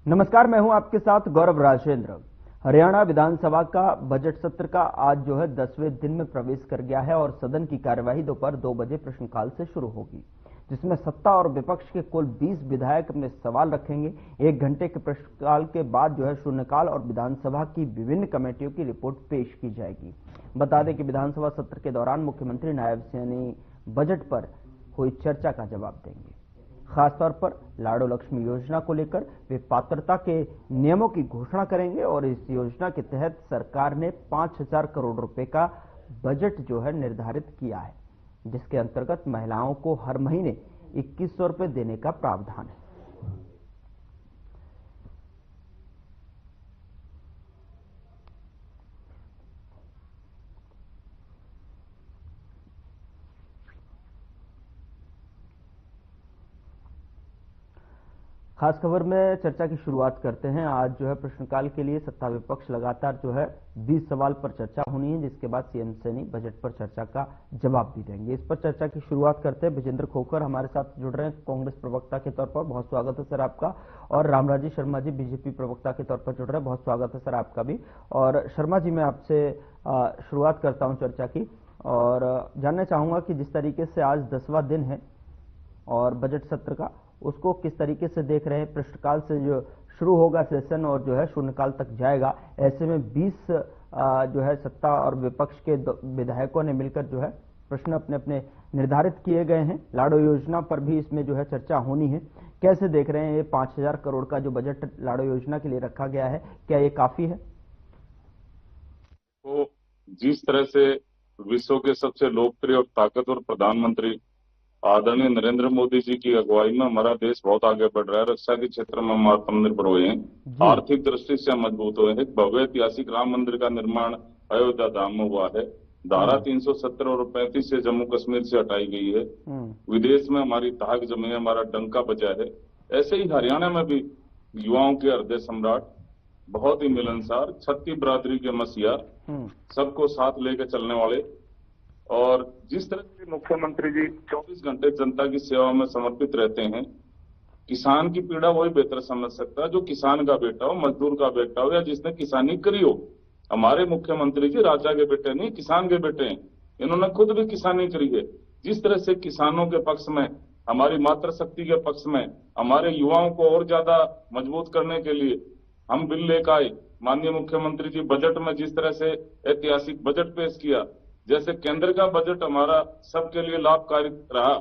नमस्कार, मैं हूं आपके साथ गौरव राजेंद्र। हरियाणा विधानसभा का बजट सत्र का आज जो है 10वें दिन में प्रवेश कर गया है और सदन की कार्यवाही दोपहर 2 बजे प्रश्नकाल से शुरू होगी, जिसमें सत्ता और विपक्ष के कुल 20 विधायक अपने सवाल रखेंगे। 1 घंटे के प्रश्नकाल के बाद जो है शून्यकाल और विधानसभा की विभिन्न कमेटियों की रिपोर्ट पेश की जाएगी। बता दें कि विधानसभा सत्र के दौरान मुख्यमंत्री नायब सैनी बजट पर हुई चर्चा का जवाब देंगे। खासतौर पर लाडो लक्ष्मी योजना को लेकर वे पात्रता के नियमों की घोषणा करेंगे और इस योजना के तहत सरकार ने 5,000 करोड़ रुपए का बजट जो है निर्धारित किया है, जिसके अंतर्गत महिलाओं को हर महीने 2,100 रुपए देने का प्रावधान है। खास खबर में चर्चा की शुरुआत करते हैं। आज जो है प्रश्नकाल के लिए सत्ता विपक्ष लगातार जो है 20 सवाल पर चर्चा होनी है, जिसके बाद सीएम सैनी बजट पर चर्चा का जवाब भी देंगे। इस पर चर्चा की शुरुआत करते हैं। विजेंद्र खोखर हमारे साथ जुड़ रहे हैं कांग्रेस प्रवक्ता के तौर पर, बहुत स्वागत है सर आपका। और रामराजी शर्मा जी बीजेपी प्रवक्ता के तौर पर जुड़ रहे हैं, बहुत स्वागत है सर आपका भी। और शर्मा जी, मैं आपसे शुरुआत करता हूँ चर्चा की और जानना चाहूंगा कि जिस तरीके से आज 10वां दिन है और बजट सत्र का, उसको किस तरीके से देख रहे हैं। प्रश्नकाल से जो शुरू होगा सेशन और जो है शून्यकाल तक जाएगा, ऐसे में 20 जो है सत्ता और विपक्ष के विधायकों ने मिलकर जो है प्रश्न अपने अपने निर्धारित किए गए हैं। लाडो योजना पर भी इसमें जो है चर्चा होनी है। कैसे देख रहे हैं ये 5,000 करोड़ का जो बजट लाडो योजना के लिए रखा गया है, क्या ये काफी है? तो जिस तरह से विश्व के सबसे लोकप्रिय और ताकतवर प्रधानमंत्री आदरणीय नरेंद्र मोदी जी की अगुवाई में हमारा देश बहुत आगे बढ़ रहा है। रक्षा के क्षेत्र में हम आत्मनिर्भर हुए हैं, आर्थिक दृष्टि से मजबूत हुए हैं। भव्य ऐतिहासिक राम मंदिर का निर्माण अयोध्या धाम में हुआ है। धारा 370 और 35 से जम्मू कश्मीर से हटाई गई है। विदेश में हमारी ताक जमी है, हमारा डंका बजा है। ऐसे ही हरियाणा में भी युवाओं के हृदय सम्राट, बहुत ही मिलनसार, छत्ती बिरादरी के मसीहा, सबको साथ लेकर चलने वाले, और जिस तरह से मुख्यमंत्री जी 24 घंटे जनता की सेवा में समर्पित रहते हैं। किसान की पीड़ा वही बेहतर समझ सकता है जो किसान का बेटा हो, मजदूर का बेटा हो या जिसने किसानी करी हो। हमारे मुख्यमंत्री जी राजा के बेटे नहीं, किसान के बेटे हैं। इन्होंने खुद भी किसानी करी है। जिस तरह से किसानों के पक्ष में, हमारी मातृशक्ति के पक्ष में, हमारे युवाओं को और ज्यादा मजबूत करने के लिए हम बिल लेकर आए। माननीय मुख्यमंत्री जी बजट में जिस तरह से ऐतिहासिक बजट पेश किया, जैसे केंद्र का बजट हमारा सबके लिए लाभकारी रहा,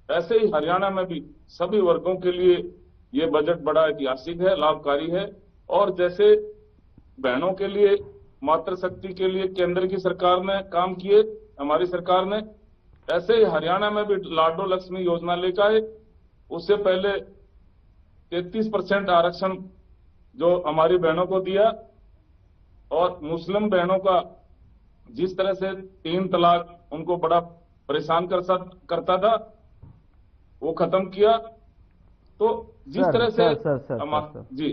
ऐसे ही हरियाणा में भी सभी वर्गों के लिए ये बजट बड़ा ऐतिहासिक है, लाभकारी है। और जैसे बहनों के लिए, मातृशक्ति के लिए केंद्र की सरकार ने काम किए, हमारी सरकार ने, ऐसे ही हरियाणा में भी लाडो लक्ष्मी योजना लेकर आए। उससे पहले 33% आरक्षण जो हमारी बहनों को दिया, और मुस्लिम बहनों का जिस तरह से 3 तलाक उनको बड़ा परेशान करता था, वो खत्म किया। तो जिस तरह से जी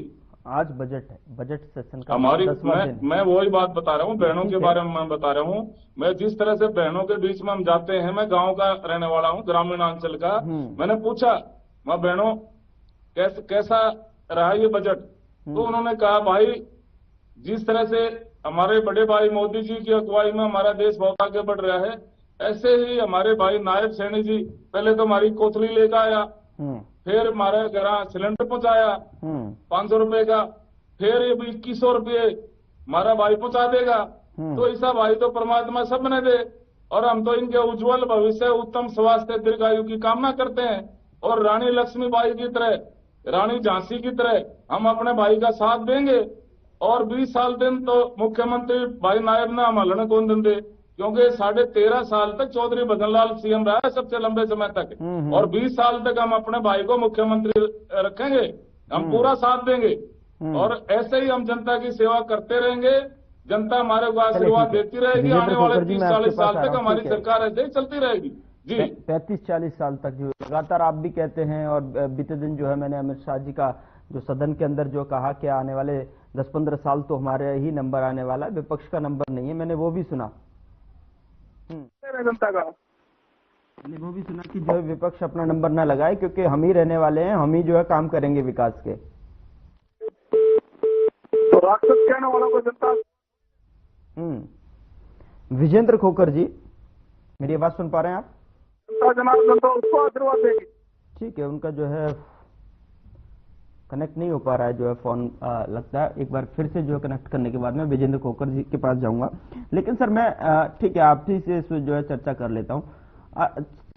आज बजट है, बजट सेशन का हमारी, मैं वही बात बता रहा हूँ, बहनों के बारे में मैं बता रहा हूँ। मैं जिस तरह से बहनों के बीच में हम जाते हैं, मैं गांव का रहने वाला हूँ, ग्रामीण अंचल का। मैंने पूछा, मैं बहनों कैसा रहा ये बजट? तो उन्होंने कहा, भाई जिस तरह से हमारे बड़े भाई मोदी जी की अगुवाई में हमारा देश बहुत आगे बढ़ रहा है, ऐसे ही हमारे भाई नायब सैनी जी पहले तो हमारी कोथली लेकर आया, फिर हमारे घर सिलेंडर पहुंचाया 500 रुपए का, फिर ये 2,100 रुपये हमारा भाई पहुंचा देगा। तो ऐसा भाई तो परमात्मा सब ने दे, और हम तो इनके उज्जवल भविष्य, उत्तम स्वास्थ्य, दीर्घायु की कामना करते हैं। और रानी लक्ष्मीबाई की तरह, रानी झांसी की तरह हम अपने भाई का साथ देंगे। और 20 साल दिन तो मुख्यमंत्री भाई नायब ने हम हलन कौन दिन दे, क्योंकि 13.5 साल तक चौधरी भजनलाल सीएम रहा है सबसे लंबे समय तक, और 20 साल तक हम अपने भाई को मुख्यमंत्री रखेंगे, हम पूरा साथ देंगे। और ऐसे ही हम जनता की सेवा करते रहेंगे, जनता हमारे को आशीर्वाद देती रहेगी। आने वाले 30-40 साल तक हमारी सरकार ऐसे ही चलती रहेगी। जी 35-40 साल तक जो लगातार आप भी कहते हैं। और बीते दिन जो है मैंने अमित शाह जी का जो सदन के अंदर जो कहा कि आने वाले 10-15 साल तो हमारे ही नंबर आने वाला है, विपक्ष का नंबर नहीं है, मैंने वो भी सुना। जनता का मैंने वो भी सुना कि जो विपक्ष अपना नंबर ना लगाए, क्योंकि हम ही रहने वाले हैं, हम ही जो है काम करेंगे विकास के। तो राक्षस कहने वालों को जनता विजेंद्र खोकर जी, मेरी आवाज सुन पा रहे हैं आप? जनता जनार्दन तो उसको आशीर्वाद देगी। ठीक है, उनका जो है कनेक्ट नहीं हो पा रहा है जो है फोन, लगता है एक बार फिर से जो है कनेक्ट करने के बाद मैं विजेंद्र खोकर जी के पास जाऊंगा। लेकिन सर मैं ठीक है आप ही से इस जो है चर्चा कर लेता हूं।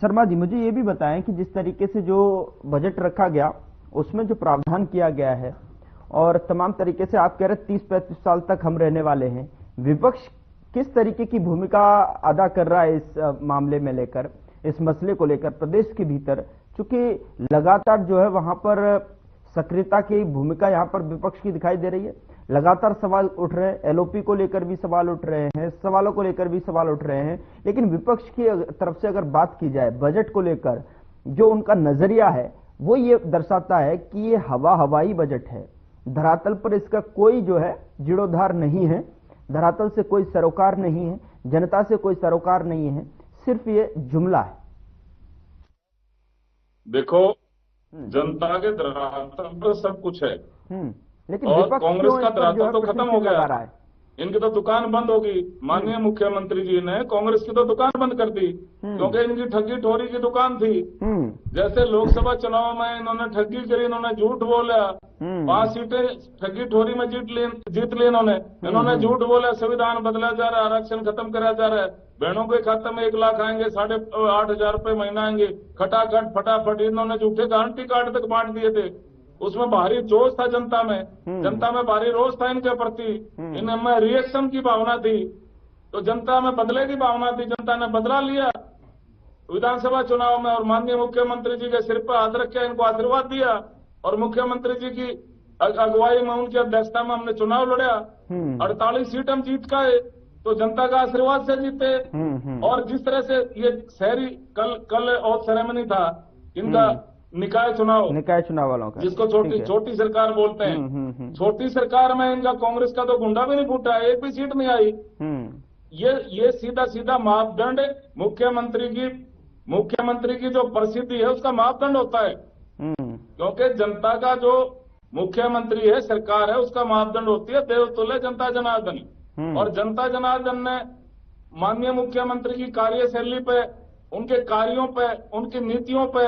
शर्मा जी मुझे ये भी बताएं कि जिस तरीके से जो बजट रखा गया उसमें जो प्रावधान किया गया है और तमाम तरीके से आप कह रहे 30-35 साल तक हम रहने वाले हैं, विपक्ष किस तरीके की भूमिका अदा कर रहा है इस मामले में लेकर, इस मसले को लेकर प्रदेश के भीतर, चूंकि लगातार जो है वहां पर सक्रियता की भूमिका यहां पर विपक्ष की दिखाई दे रही है, लगातार सवाल उठ रहे हैं, एलओपी को लेकर भी सवाल उठ रहे हैं, सवालों को लेकर भी सवाल उठ रहे हैं, लेकिन विपक्ष की तरफ से अगर बात की जाए बजट को लेकर जो उनका नजरिया है वो ये दर्शाता है कि ये हवाई बजट है, धरातल पर इसका कोई जो है जीर्णोद्धार नहीं है, धरातल से कोई सरोकार नहीं है, जनता से कोई सरोकार नहीं है, सिर्फ ये जुमला है। देखो जनता के धरातल पर सब कुछ है, लेकिन और कांग्रेस का धरातल तो खत्म हो गया है। इनकी तो दुकान बंद होगी। माननीय मुख्यमंत्री जी ने कांग्रेस की तो दुकान बंद कर दी क्योंकि इनकी ठगी ठोरी की दुकान थी। जैसे लोकसभा चुनाव में इन्होंने ठगी करी, इन्होंने झूठ बोला, 5 सीटें ठगी ठोरी में जीत ली इन्होंने झूठ बोला, संविधान बदला जा रहा है, आरक्षण खत्म करा जा रहा है, बहनों के खाते में 1 लाख आएंगे, 8,500 रुपए महीना आएंगे, खटाखट फटाफट इन्होंने झूठे गारंटी कार्ड तक बांट दिए थे। उसमें भारी जोश था जनता में भारी रोष था इनके प्रति, इनमें रिएक्शन की भावना थी, तो जनता में बदले की भावना थी, जनता ने बदला लिया विधानसभा चुनाव में और माननीय मुख्यमंत्री जी के सिर पर हाथ रखे, इनको आशीर्वाद दिया और मुख्यमंत्री जी की अगुवाई में उनकी अध्यक्षता में हमने चुनाव लड़ा, 48 सीट हम जीत गए, तो जनता का आशीर्वाद से जीते। और जिस तरह से ये शहरी कल और सेरेमनी था इनका निकाय चुनाव वालों का, जिसको छोटी सरकार बोलते हैं, छोटी सरकार में इनका कांग्रेस का तो गुंडा भी नहीं फूटा, एक भी सीट नहीं आई। ये सीधा मापदंड मुख्यमंत्री की जो प्रसिद्धि है उसका मापदंड होता है, क्योंकि जनता का जो मुख्यमंत्री है, सरकार है, उसका मापदंड होती है देवतुल्य जनता जनार्दन। और जनता जनार्दन ने माननीय मुख्यमंत्री की कार्यशैली पे, उनके कार्यों पे, उनकी नीतियों पे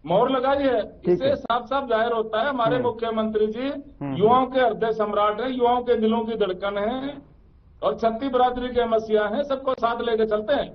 मोहर लगाई है। इससे साफ साफ जाहिर होता है हमारे मुख्यमंत्री जी युवाओं के हृदय सम्राट हैं, युवाओं के दिलों की धड़कन है और छत्ती बरादरी के मसीहा हैं, सबको साथ लेके चलते हैं।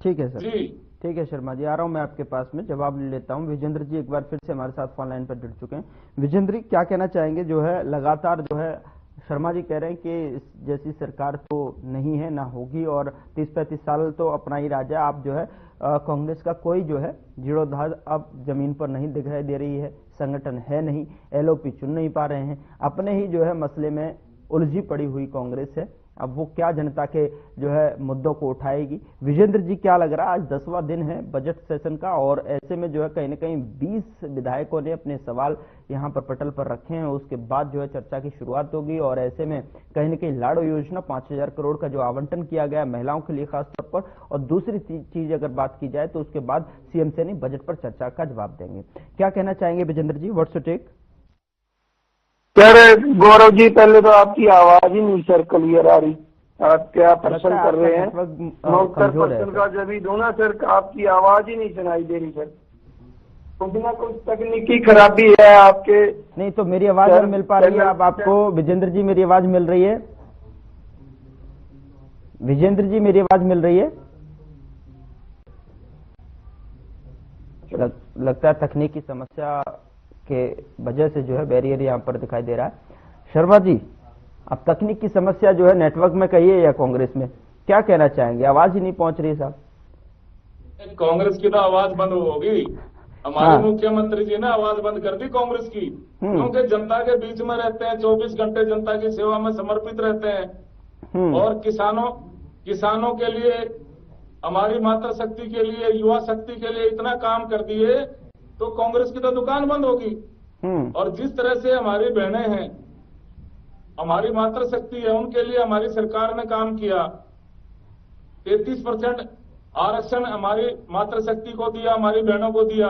ठीक है सर जी, ठीक है शर्मा जी, आ रहा हूं मैं आपके पास में, जवाब ले लेता हूं। विजेंद्र जी एक बार फिर से हमारे साथ फोन लाइन पर जुड़ चुके हैं। विजेंद्र जी क्या कहना चाहेंगे, जो है लगातार जो है शर्मा जी कह रहे हैं कि जैसी सरकार तो नहीं है, ना होगी, और 30-35 साल तो अपना ही राजा, आप जो है कांग्रेस का कोई जो है जीर्णोद्धार अब जमीन पर नहीं दिखाई दे रही है, संगठन है नहीं, एलओपी चुन नहीं पा रहे हैं, अपने ही जो है मसले में उलझी पड़ी हुई कांग्रेस है। अब वो क्या जनता के जो है मुद्दों को उठाएगी। विजेंद्र जी क्या लग रहा है, आज 10वां दिन है बजट सेशन का और ऐसे में जो है कहीं ना कहीं 20 विधायकों ने अपने सवाल यहाँ पर पटल पर रखे हैं, उसके बाद जो है चर्चा की शुरुआत होगी और ऐसे में कहीं ना कहीं लाडो योजना 5,000 करोड़ का जो आवंटन किया गया महिलाओं के लिए खासतौर पर, और दूसरी चीज अगर बात की जाए तो उसके बाद सीएम सैनी बजट पर चर्चा का जवाब देंगे। क्या कहना चाहेंगे विजेंद्र जी, what's your take? Sir Gaurav ji, पहले तो आपकी आवाज ही नहीं सर क्लियर आ रही, आप क्या प्रश्न कर रहे हैं? 90% का जब ही दोनों सर, आपकी आवाज ही नहीं सुनाई दे रही सर, कुछ ना कुछ तकनीकी खराबी है आपके। नहीं तो मेरी आवाज मिल पा रही है अब आपको? विजेंद्र जी मेरी आवाज मिल रही है? विजेंद्र जी मेरी आवाज मिल रही है? लगता है तकनीकी समस्या के वजह से जो है बैरियर यहाँ पर दिखाई दे रहा है। शर्मा जी, अब तकनीक की समस्या जो है नेटवर्क में कहिए या कांग्रेस में, क्या कहना चाहेंगे? आवाज ही नहीं पहुंच रही साहब। कांग्रेस की तो आवाज बंद होगी, हमारे मुख्यमंत्री जी ने आवाज बंद कर दी कांग्रेस की, क्योंकि जनता के बीच में रहते हैं, 24 घंटे जनता की सेवा में समर्पित रहते हैं और किसानों के लिए, हमारी मातृशक्ति के लिए, युवा शक्ति के लिए इतना काम कर दिए, तो कांग्रेस की तो दुकान बंद होगी। और जिस तरह से हमारी बहनें हैं, हमारी मातृशक्ति है, उनके लिए हमारी सरकार ने काम किया, 33% आरक्षण हमारी मातृशक्ति को दिया, हमारी बहनों को दिया,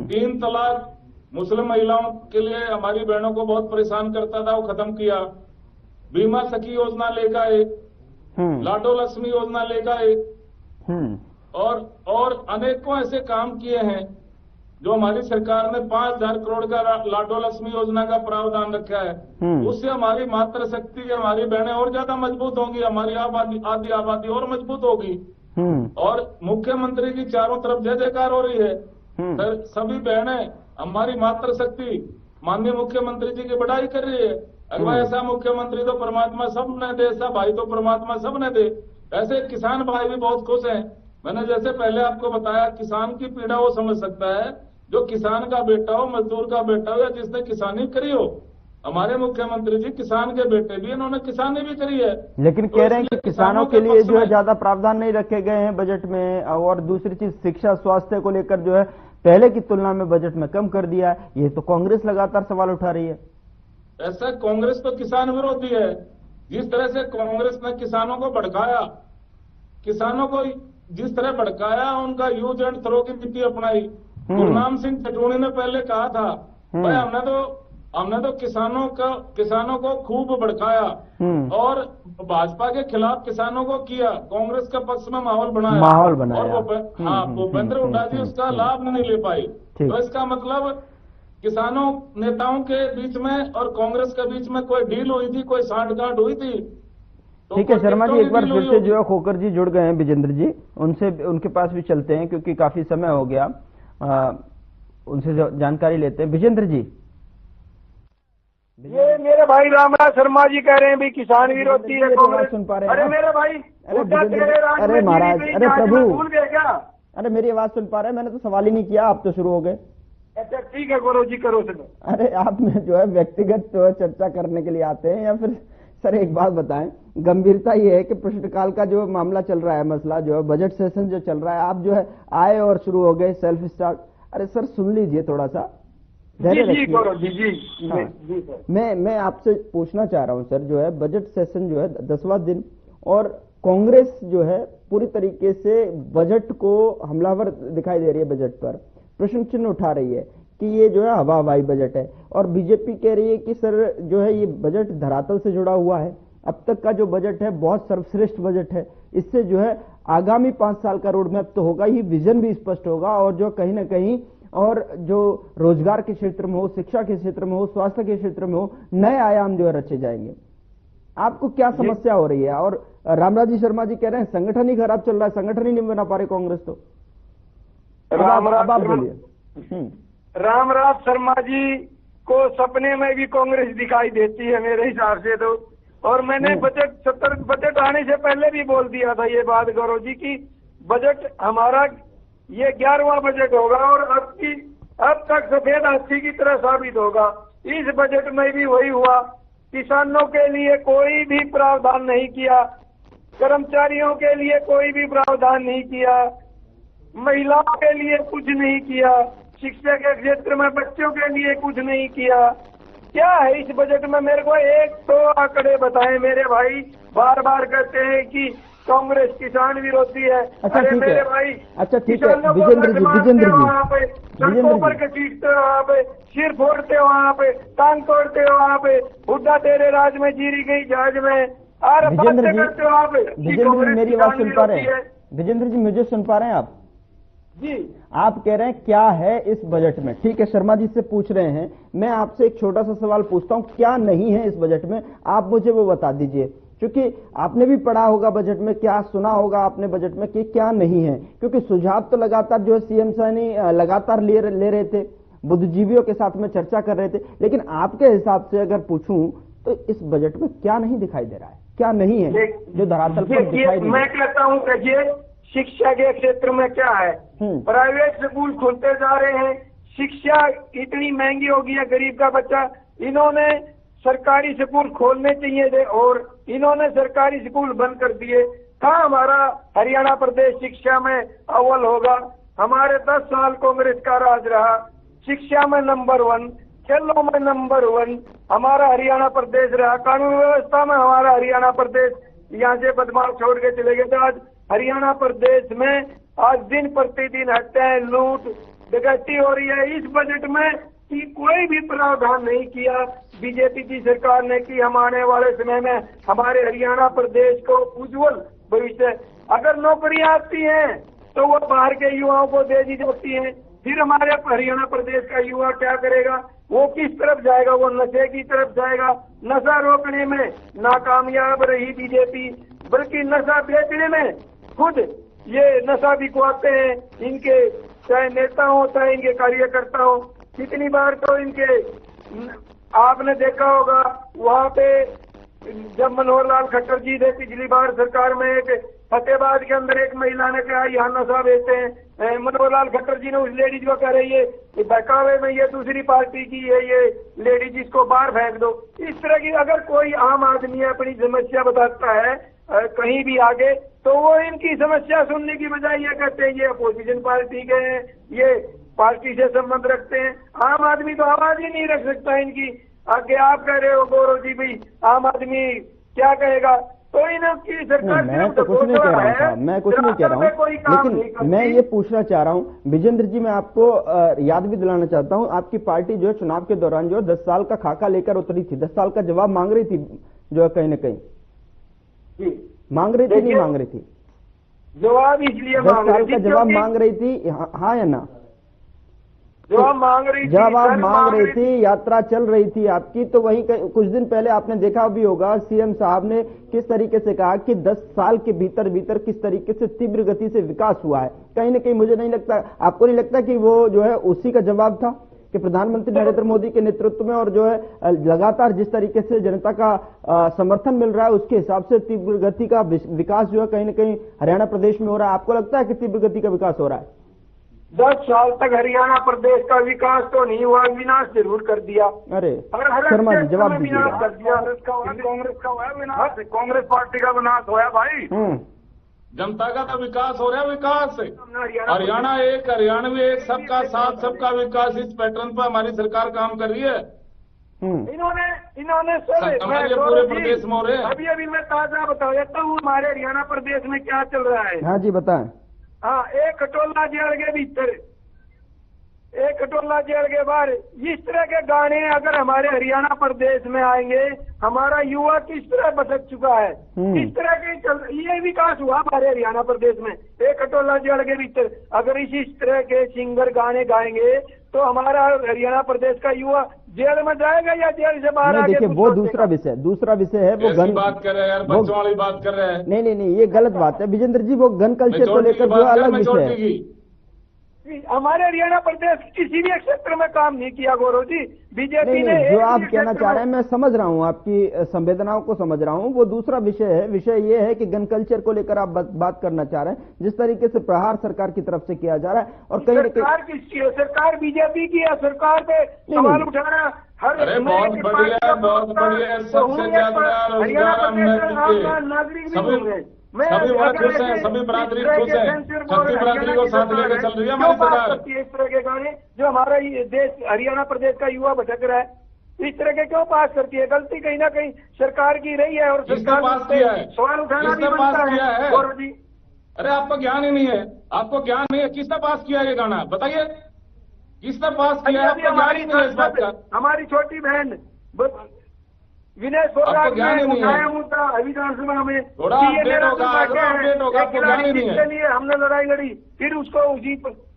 3 तलाक मुस्लिम महिलाओं के लिए हमारी बहनों को बहुत परेशान करता था, वो खत्म किया, बीमा सखी योजना लेकर आए, लाडो लक्ष्मी योजना लेकर आए, और अनेकों ऐसे काम किए हैं जो हमारी सरकार ने 5,000 करोड़ का लाडो लक्ष्मी योजना का प्रावधान रखा है। उससे हमारी मातृ शक्ति, हमारी बहनें और ज्यादा मजबूत होंगी, हमारी आधी आबादी और मजबूत होगी। और मुख्यमंत्री की चारों तरफ जय जयकार हो रही है। सभी बहनें हमारी मातृ शक्ति माननीय मुख्यमंत्री जी की बड़ाई कर रही है। अगर ऐसा मुख्यमंत्री तो परमात्मा सब ने दे, ऐसा भाई तो परमात्मा सब ने दे। ऐसे किसान भाई भी बहुत खुश हैं। मैंने जैसे पहले आपको बताया, किसान की पीड़ा वो समझ सकता है जो किसान का बेटा हो, मजदूर का बेटा हो, या जिसने किसानी करी हो। हमारे मुख्यमंत्री जी किसान के बेटे भी, इन्होंने किसानी भी करी है। लेकिन कह रहे हैं कि किसानों के लिए जो है ज्यादा प्रावधान नहीं रखे गए हैं बजट में। और दूसरी चीज, शिक्षा स्वास्थ्य को लेकर जो है पहले की तुलना में बजट में कम कर दिया है। ये तो कांग्रेस लगातार सवाल उठा रही है। ऐसा कांग्रेस तो किसान विरोधी है। जिस तरह से कांग्रेस ने किसानों को भड़काया, किसानों को जिस तरह भड़काया, उनका यूज एंड थ्रो की नीति अपनाई। गुरनाम सिंह चटोनी ने पहले कहा था, भाई हमने तो किसानों को खूब भड़काया और भाजपा के खिलाफ किसानों को किया, कांग्रेस के पक्ष में माहौल बनाया। और भूपेंद्र हुड्डा जी उसका लाभ नहीं ले पाई। तो इसका मतलब किसानों नेताओं के बीच में और कांग्रेस के बीच में कोई डील हुई थी, कोई सांठगांठ हुई थी। ठीक है शर्मा जी, एक बार फिर से जो है खोकर जी जुड़ गए हैं, विजेंद्र जी, उनके पास भी चलते हैं क्योंकि काफी समय हो गया। उनसे जानकारी लेते हैं। विजेंद्र जी, ये मेरे भाई रामराज शर्मा जी कह रहे हैं भी किसान विरोधी है कांग्रेस। सुन पा रहे हैं? अरे मेरे भाई, अरे महाराज, अरे प्रभु, भूल गए क्या? अरे मेरी आवाज सुन पा रहे हैं? मैंने तो सवाल ही नहीं किया, आप तो शुरू हो गए। अच्छा ठीक है, करो जी, करो सर। अरे आप में जो है व्यक्तिगत जो है चर्चा करने के लिए आते हैं या फिर? सर एक बात बताएं, गंभीरता ये है कि प्रश्नकाल का जो मामला चल रहा है, मसला जो है बजट सेशन जो चल रहा है, आप जो है आए और शुरू हो गए सेल्फ स्टार्ट। अरे सर सुन लीजिए थोड़ा सा, जी जी। हाँ, मैं आपसे पूछना चाह रहा हूं सर, जो है बजट सेशन जो है 10वां दिन और कांग्रेस जो है पूरी तरीके से बजट को हमलावर दिखाई दे रही है, बजट पर प्रश्न चिन्ह उठा रही है कि ये जो है हवा हवाई बजट है। और बीजेपी कह रही है कि सर जो है ये बजट धरातल से जुड़ा हुआ है, अब तक का जो बजट है बहुत सर्वश्रेष्ठ बजट है, इससे जो है आगामी 5 साल का रोड मैप तो होगा ही, विजन भी स्पष्ट होगा और जो कहीं ना कहीं और जो रोजगार के क्षेत्र में हो, शिक्षा के क्षेत्र में हो, स्वास्थ्य के क्षेत्र में हो, नए आयाम जो है रचे जाएंगे। आपको क्या समस्या हो रही है? और रामराज जी शर्मा जी कह रहे हैं संगठन ही खराब चल रहा है, संगठन ही नहीं बना पा रही कांग्रेस। तो अब आप बोलिए। रामराज शर्मा जी को सपने में भी कांग्रेस दिखाई देती है मेरे हिसाब से तो। और मैंने बजट आने से पहले भी बोल दिया था ये बात गौरव जी की बजट हमारा ये 11वां बजट होगा और अब तक सफेद हाथी की तरह साबित होगा। इस बजट में भी वही हुआ, किसानों के लिए कोई भी प्रावधान नहीं किया, कर्मचारियों के लिए कोई भी प्रावधान नहीं किया, महिलाओं के लिए कुछ नहीं किया, शिक्षा के क्षेत्र में बच्चों के लिए कुछ नहीं किया। क्या है इस बजट में? मेरे को एक तो आंकड़े बताएं। मेरे भाई बार बार कहते हैं कि कांग्रेस किसान विरोधी है। अच्छा अरे ठीक मेरे है, भाई, अच्छा ठीक है विजेंद्र जी, वहाँ पे सड़कों पर घसीटते हो, वहाँ पे सिर फोड़ते हो, वहाँ पे टांग तोड़ते हो, वहाँ पे हुड्डा तेरे राज में जीरी गई जहाज में, और विजेंद्र जी, करते हो वहाँ पे। विजेंद्र जी मेरी आवाज सुन पा रहे हैं? विजेंद्र जी मुझे सुन पा रहे हैं आप? जी, आप कह रहे हैं क्या है इस बजट में। ठीक है, शर्मा जी से पूछ रहे हैं, मैं आपसे एक छोटा सा सवाल पूछता हूं, क्या नहीं है इस बजट में, आप मुझे वो बता दीजिए। क्योंकि आपने भी पढ़ा होगा बजट में, क्या सुना होगा आपने बजट में कि क्या नहीं है, क्योंकि सुझाव तो लगातार जो है सीएम सैनी लगातार ले रहे थे, बुद्धिजीवियों के साथ में चर्चा कर रहे थे, लेकिन आपके हिसाब से अगर पूछूं तो इस बजट में क्या नहीं दिखाई दे रहा है, क्या नहीं है जो धरातल पर दिखाई दे? मैं कहता हूँ देखिए, शिक्षा के क्षेत्र में क्या है, प्राइवेट स्कूल खुलते जा रहे हैं, शिक्षा इतनी महंगी हो गई है, गरीब का बच्चा, इन्होंने सरकारी स्कूल खोलने चाहिए थे और इन्होंने सरकारी स्कूल बंद कर दिए। कहाँ हमारा हरियाणा प्रदेश शिक्षा में अव्वल होगा? हमारे 10 साल कांग्रेस का राज रहा, शिक्षा में नंबर 1, खेलों में नंबर 1 हमारा हरियाणा प्रदेश रहा, कानून व्यवस्था में हमारा हरियाणा प्रदेश, यहाँ से बदमाश छोड़ के चले गए। तो आज हरियाणा प्रदेश में आज दिन प्रतिदिन हत्याएं, लूट, डकैती हो रही है। इस बजट में कि कोई भी प्रावधान नहीं किया बीजेपी की सरकार ने कि हम आने वाले समय में हमारे हरियाणा प्रदेश को उज्जवल भविष्य, अगर नौकरियां आती हैं तो वो बाहर के युवाओं को दे दी जाती हैं, फिर हमारे हरियाणा प्रदेश का युवा क्या करेगा, वो किस तरफ जाएगा, वो नशे की तरफ जाएगा। नशा रोकने में नाकामयाब रही बीजेपी, बल्कि नशा बेचने में खुद ये नशा बिकवाते हैं, इनके चाहे नेता हो चाहे इनके कार्यकर्ता हो। कितनी बार तो इनके आपने देखा होगा वहाँ पे जब मनोहर लाल खट्टर जी थे पिछली बार सरकार में, एक फतेहाबाद के अंदर एक महिला ने कहा यहाँ नशा बेचते हैं, मनोहर लाल खट्टर जी ने उस लेडीज को कह रही है बहकावे में ये दूसरी पार्टी की है ये लेडीज, इसको बाहर फेंक दो। इस तरह की अगर कोई आम आदमी अपनी समस्या बताता है कहीं भी आगे, तो वो इनकी समस्या सुनने की बजाय ये कहते हैं ये अपोजिशन पार्टी के हैं, ये पार्टी से संबंध रखते हैं। आम आदमी तो आवाज ही नहीं रख सकता इनकी आगे। आप कह रहे हो गौरव जी भाई आम आदमी क्या कहेगा, तो इनकी सरकार मैं तो कुछ नहीं कह रहा हूँ साहब, मैं कुछ नहीं कह रहा हूँ, लेकिन मैं ये पूछना चाह रहा हूँ विजेंद्र जी, मैं आपको याद भी दिलाना चाहता हूँ, आपकी पार्टी जो है चुनाव के दौरान जो 10 साल का खाका लेकर उतरी थी, 10 साल का जवाब मांग रही थी, जो है कहीं ना कहीं मांग रही थी, नहीं मांग रही थी जवाब, इसलिए 10 साल का जवाब मांग रही थी, हाँ या ना? जवाब मांग रही थी, जब आप मांग रही थी, यात्रा चल रही थी आपकी, तो वहीं कुछ दिन पहले आपने देखा भी होगा सीएम साहब ने किस तरीके से कहा कि 10 साल के भीतर भीतर किस तरीके से तीव्र गति से विकास हुआ है। कहीं ना कहीं मुझे नहीं लगता, आपको नहीं लगता कि वो जो है उसी का जवाब था कि प्रधानमंत्री नरेंद्र मोदी के नेतृत्व में और जो है लगातार जिस तरीके से जनता का समर्थन मिल रहा है उसके हिसाब से तीव्र गति का विकास जो है कहीं ना कहीं हरियाणा प्रदेश में हो रहा है। आपको लगता है कि तीव्र गति का विकास हो रहा है? 10 साल तक हरियाणा प्रदेश का विकास तो नहीं हुआ, विनाश जरूर कर दिया। अरे शर्मा जी जवाब दीजिएगा। कर दिया, कांग्रेस का हुआ विनाश, कांग्रेस पार्टी का विनाश होया भाई। जनता का तो विकास हो रहा है, विकास हरियाणा एक, हरियाणवी एक, सबका साथ सबका विकास, इस पैटर्न पर हमारी सरकार काम कर रही है। इन्होंने सर पूरे प्रदेश में हो रहे हैं। अभी मैं ताजा बता देता हूँ हमारे हरियाणा प्रदेश में क्या चल रहा है। हाँ जी बताएं। हाँ, एक खटोला जेल के भीतर, एक खटोला जेल के बाहर, इस तरह के गाने अगर हमारे हरियाणा प्रदेश में आएंगे, हमारा युवा किस तरह भटक चुका है, किस तरह के ये विकास हुआ हमारे हरियाणा प्रदेश में। एक खटोला जेल के भीतर अगर इस तरह के सिंगर गाने गाएंगे तो हमारा हरियाणा प्रदेश का युवा जेल में जाएगा या जेल से बाहर आके? देखिए वो दूसरा विषय है, वो गन बात कर रहे हैं यार, बच्चों वाली बात कर रहे हैं। नहीं ये गलत बात है विजेंद्र जी, वो गन कल्चर को लेकर जो अलग विषय है। हमारे हरियाणा प्रदेश किसी भी क्षेत्र में काम नहीं किया गौरव जी, बीजेपी ने। जो आप कहना चाह रहे हैं मैं समझ रहा हूं, आपकी संवेदनाओं को समझ रहा हूं, वो दूसरा विषय है। विषय ये है कि गन कल्चर को लेकर आप बात करना चाह रहे हैं, जिस तरीके से प्रहार सरकार की तरफ से किया जा रहा है। और कहीं सरकार किसकी है? सरकार बीजेपी की है। सरकार पे सवाल उठा रहा अरे बहुत बढ़िया, बहुत बढ़िया, सबसे ज्यादा रोजगार नागरिक सभी बड़े खुश हैं, सभी बरादरी खुश है, सभी बरादरी को साथ लेकर चल रही है हमारी सरकार। इस तरह के गाने जो हमारा ये देश हरियाणा प्रदेश का युवा भटक रहा है, इस तरह के क्यों पास करती है? गलती कहीं ना कहीं सरकार की रही है और सरकार पास किया है, सवाल उठाना भी बनता है गौरव जी। अरे आपको ज्ञान ही नहीं है, आपको ज्ञान नहीं है, किसने पास किया ये गाना बताइए, किसने पास किया है? आपको ज्ञान ही नहीं है इस बात का। हमारी छोटी बहन विनय फोगाट ने उठाया मुद्दा विधानसभा में, थोड़ा अपडेट होगा, आपको ज्ञान ही नहीं है। इसके लिए हमने लड़ाई लड़ी, फिर उसको उसी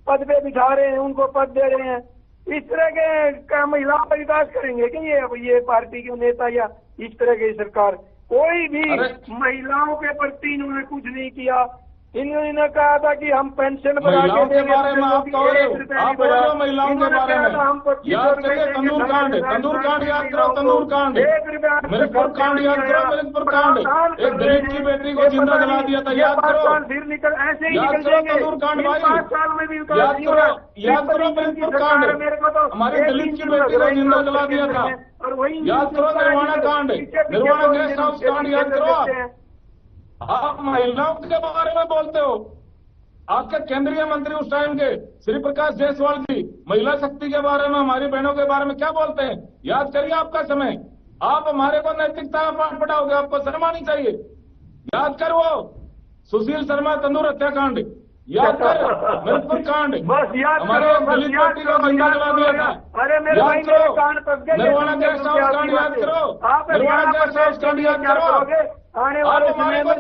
पद पे बिठा रहे हैं, उनको पद दे रहे हैं। इस तरह के महिलाओं का विकास करेंगे कि ये पार्टी के नेता या इस तरह की सरकार? कोई भी महिलाओं के प्रति इन्होंने कुछ नहीं किया। इन्होंने कहा था कि हम पेंशन बढ़ा के देंगे, आप महिलाओं के बारे में याद करिए, तंदूर कांड याद करो, तंदूर कांड, मिर्जपुर कांड याद करो, मिर्जपुर कांड, एक दलित की बेटी को जिंदा जला दिया था, याद करो। फिर निकल ऐसे ही याद करो तंदूर कांड भाई, 5 साल में भी याद करो मिर्जपुर कांड, हमारी दलित की बेटी को जिंदा जला दिया था। और वही याद करो निर्वाणा कांड, निर्वाणा गेस्ट हाउस कांड याद करो। आप महिलाओं के बारे में बोलते हो, आपके केंद्रीय मंत्री उस टाइम के श्री प्रकाश जायसवाल जी महिला शक्ति के बारे में, हमारी बहनों के बारे में क्या बोलते हैं? याद करिए आपका समय, आप हमारे को नैतिकता में पाठ पढ़ाओगे, आपको शर्म आनी चाहिए। याद करो सुशील शर्मा तंदूर हत्याकांड, याद कर मृतपुर कांड, बस याद हमारे करो, बस दलित याद पार्टी का करो, बंदा याद जला दिया था। अरे मेरे भाई मेरे कान पक गए। निर्वाणा गैस हाउस कांड याद करो, आप निर्वाणा गैस हाउस कांड याद करो। आने वाले समय में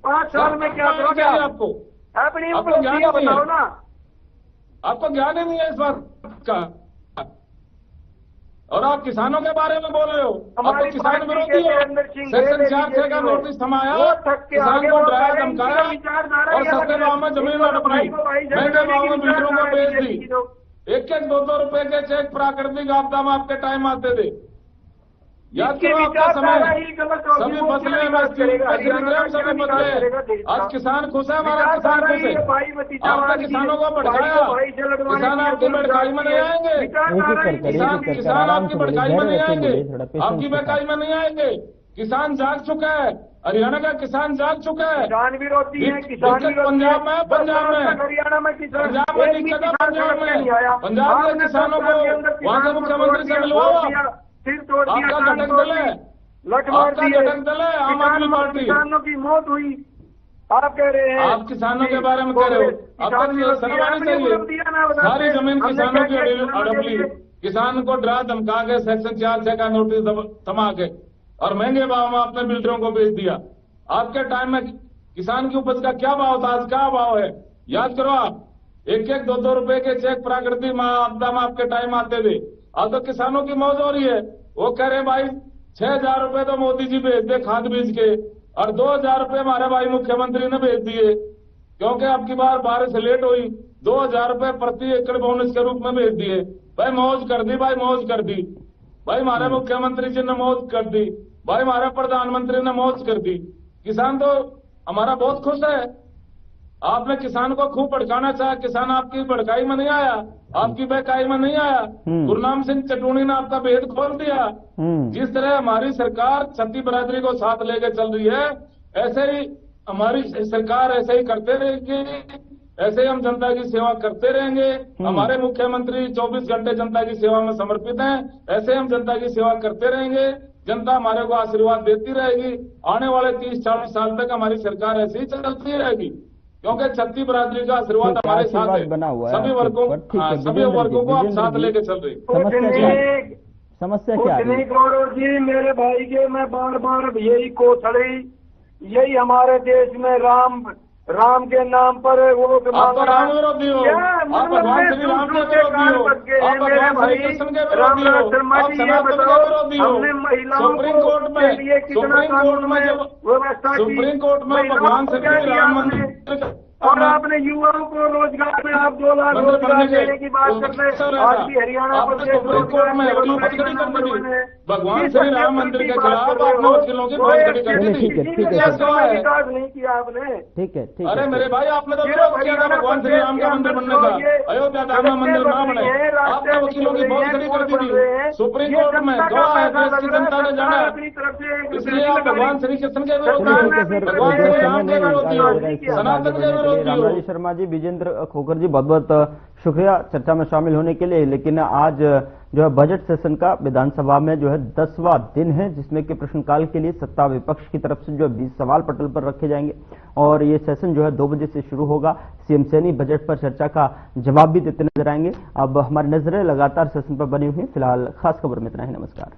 5 साल में क्या करोगे आपको? अपनी आपको ज्ञान उपलब्धियां बताओ ना। आपको ज्ञान ही नहीं है इस बात का, और आप किसानों के बारे में बोल रहे हो। आप तो किसान विरोधी हो। सेक्शन 4 का नोटिस थमाया, किसान को डराया धमकाया और सस्ते भाव में जमीन हड़पनी, महंगे भाव में बिल्डरों को बेच दी। 1-2 रुपए के चेक प्राकृतिक आपदा में आपके टाइम आते थे। याद करो आपका समय, सभी फसलें सभी बदले। आज किसान खुश है, हमारा किसान खुश है। आपने किसानों को भड़काया, किसान आपकी भड़काई में नहीं आएंगे। किसान आपकी भड़काई में नहीं आएंगे, आपकी बेकाई में नहीं आएंगे। किसान जाग चुका है, हरियाणा का किसान जाग चुका है। किसान विरोधी है, किसान पंजाब में हरियाणा में किसान, पंजाब में दिक्कत है, पंजाब के किसानों को वहाँ के मुख्यमंत्री से मिलवाओ। आपका घटक दल है, आपका घटक दल है आम आदमी पार्टी। किसानों की मौत हुई, आप कह रहे हैं। आप किसानों के बारे में कह रहे हो, अब तक शर्म आनी चाहिए। सारी जमीन किसानों की हड़प ली, किसान को डरा धमका के सेक्शन 4 का नोटिस थमा के और महंगे भाव में आपने बिल्डरों को बेच दिया। आपके टाइम में किसान की उपज का क्या भाव था, आज क्या भाव है? याद करो आप। 1-2 रुपए के चेक प्राकृतिक आपदा में आपके टाइम आते थे। अब तो किसानों की मौज हो रही है। वो कह रहे भाई 6,000 रुपए तो मोदी जी भेज दे खाद बीज के, और 2,000 रुपए हमारे भाई मुख्यमंत्री ने भेज दिए, क्योंकि अब की बार बारिश लेट हुई। 2,000 रुपए प्रति एकड़ बोनस के रूप में भेज दिए। भाई मौज कर दी, भाई मौज कर दी। भाई हमारे मुख्यमंत्री जी ने मौज कर दी, भाई हमारे प्रधानमंत्री ने मौज कर दी। किसान तो हमारा बहुत खुश है। आपने किसान को खूब भड़काना चाहा, किसान आपकी भड़काई में नहीं आया, आपकी बेकाई में नहीं आया। गुरनाम सिंह चटूनी ने आपका भेद खोल दिया। जिस तरह हमारी सरकार छत्ती बरादरी को साथ लेकर चल रही है, ऐसे ही हमारी सरकार ऐसे ही करते रहेगी, ऐसे ही हम जनता की सेवा करते रहेंगे। हमारे मुख्यमंत्री 24 घंटे जनता की सेवा में समर्पित हैं, ऐसे हम जनता की सेवा करते रहेंगे। जनता हमारे को आशीर्वाद देती रहेगी। आने वाले 30-40 साल तक हमारी सरकार ऐसे ही चलती रहेगी, क्योंकि छत्ती बरादरी का आशीर्वाद हमारे साथ है। सभी वर्गों को आप साथ लेके चल रहे। समस्या क्या है? गौरव जी मेरे भाई के, मैं बार बार यही कोसड़ी, यही हमारे देश में राम के नाम पर वो आप राम विरोधी हो, आप भगवान श्री राम के विरोधी हो, आप भगवान श्री कृष्ण के विरोधी हो, आप सनातन के विरोधी हो। सुप्रीम कोर्ट में भगवान श्री राम मंदिर और आपने युवाओं को रोजगार में आप 2 लाख रोजगार देने की बात कर रहे हैं। आज भी हरियाणा सुप्रीम कोर्ट में भगवान श्री राम मंदिर के खिलाफ आपने वकीलों की बहुत खड़ी कर दी थी। विकास नहीं किया आपने। ठीक है। अरे मेरे भाई, आपने तो विरोध किया था भगवान श्री राम का मंदिर बनने का, अयोध्या धाम में मंदिर ना बने। आपने वकीलों की बहुत खड़ी कर दी थी। सुप्रीम कोर्ट में गवाह है, देश की जनता ने जाना, इसलिए आप भगवान श्री कृष्ण के विरोधी हो, भगवान श्री राम के विरोधी हो, सनातन के विरोधी हो। रामराजी शर्मा जी, विजेंद्र खोखर जी, बहुत बहुत शुक्रिया चर्चा में शामिल होने के लिए। लेकिन आज जो है बजट सेशन का विधानसभा में जो है 10वां दिन है, जिसमें कि प्रश्नकाल के लिए सत्ता विपक्ष की तरफ से जो 20 सवाल पटल पर रखे जाएंगे और ये सेशन जो है 2 बजे से शुरू होगा। सीएम सैनी बजट पर चर्चा का जवाब भी देते नजर आएंगे। अब हमारी नजरें लगातार सेशन पर बनी हुई हैं। फिलहाल खास खबर में इतना ही। नमस्कार।